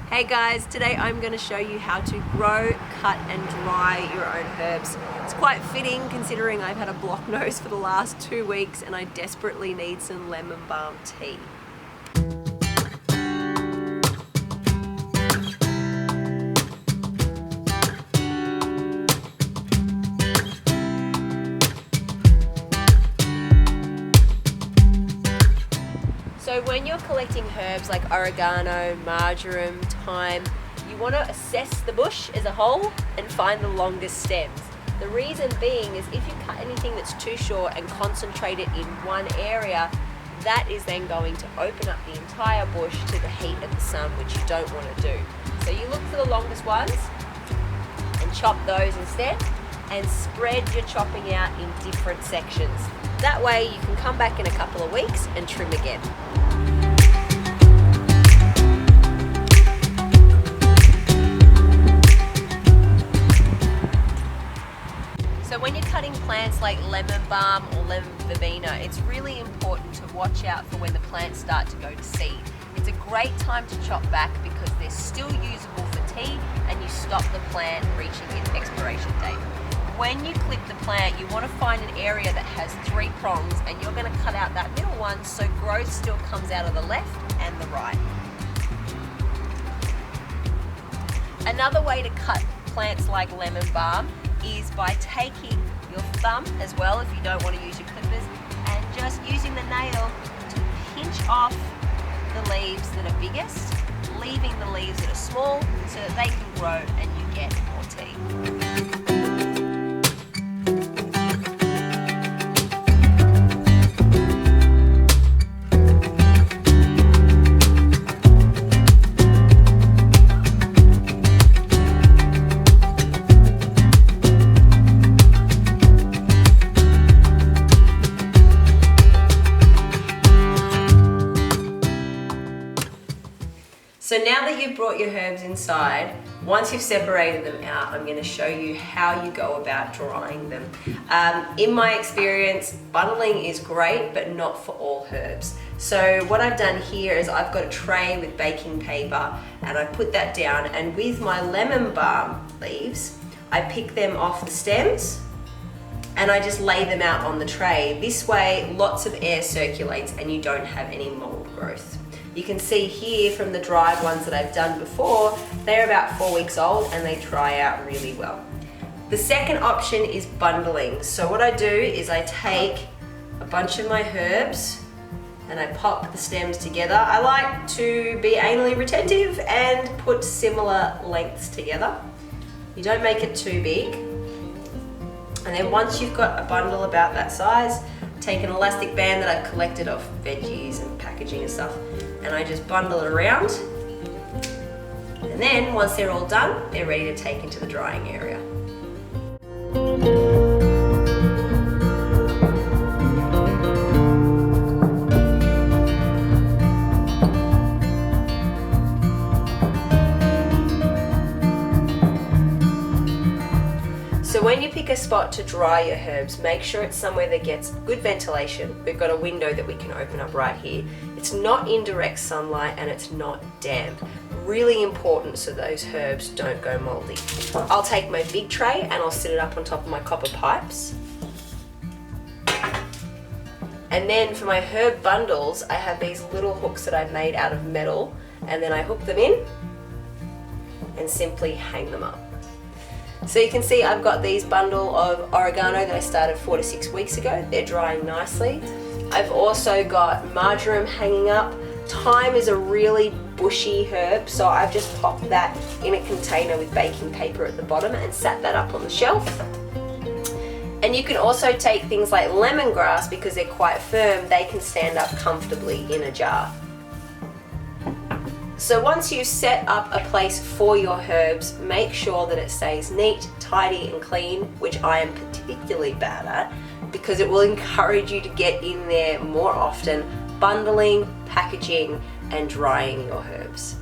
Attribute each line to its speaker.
Speaker 1: Hey guys, today I'm going to show you how to grow, cut and dry your own herbs. It's quite fitting considering I've had a blocked nose for the last 2 weeks and I desperately need some lemon balm tea. So when you're collecting herbs like oregano, marjoram, thyme, you want to assess the bush as a whole and find the longest stems. The reason being is if you cut anything that's too short and concentrate it in one area, that is then going to open up the entire bush to the heat of the sun, which you don't want to do. So you look for the longest ones and chop those instead, and spread your chopping out in different sections. That way you can come back in a couple of weeks and trim again. So when you're cutting plants like lemon balm or lemon verbena, it's really important to watch out for when the plants start to go to seed. It's a great time to chop back because they're still usable for tea and you stop the plant reaching its expiration date. When you clip the plant, you want to find an area that has 3 prongs and you're going to cut out that middle one so growth still comes out of the left and the right. Another way to cut plants like lemon balm is by taking your thumb as well, if you don't want to use your clippers, and just using the nail to pinch off the leaves that are biggest, leaving the leaves that are small so that they can grow and you get more tea. So now that you've brought your herbs inside, once you've separated them out, I'm going to show you how you go about drying them. In my experience, bundling is great, but not for all herbs. So what I've done here is I've got a tray with baking paper and I put that down, and with my lemon balm leaves, I pick them off the stems and I just lay them out on the tray. This way, lots of air circulates and you don't have any mold growth. You can see here from the dried ones that I've done before, they're about 4 weeks old and they dry out really well. The second option is bundling. So what I do is I take a bunch of my herbs and I pop the stems together. I like to be anally retentive and put similar lengths together. You don't make it too big. And then once you've got a bundle about that size, take an elastic band that I've collected off veggies and packaging and stuff, and I just bundle it around. And then once they're all done, they're ready to take into the drying area. So when you pick a spot to dry your herbs, make sure it's somewhere that gets good ventilation. We've got a window that we can open up right here. It's not in direct sunlight and it's not damp. Really important so those herbs don't go moldy. I'll take my big tray and I'll sit it up on top of my copper pipes. And then for my herb bundles, I have these little hooks that I've made out of metal, and then I hook them in and simply hang them up. So you can see I've got these bundle of oregano that I started 4 to 6 weeks ago. They're drying nicely. I've also got marjoram hanging up. Thyme is a really bushy herb, so I've just popped that in a container with baking paper at the bottom and sat that up on the shelf. And you can also take things like lemongrass, because they're quite firm, they can stand up comfortably in a jar. So once you've set up a place for your herbs, make sure that it stays neat, tidy and clean, which I am particularly bad at, because it will encourage you to get in there more often, bundling, packaging and drying your herbs.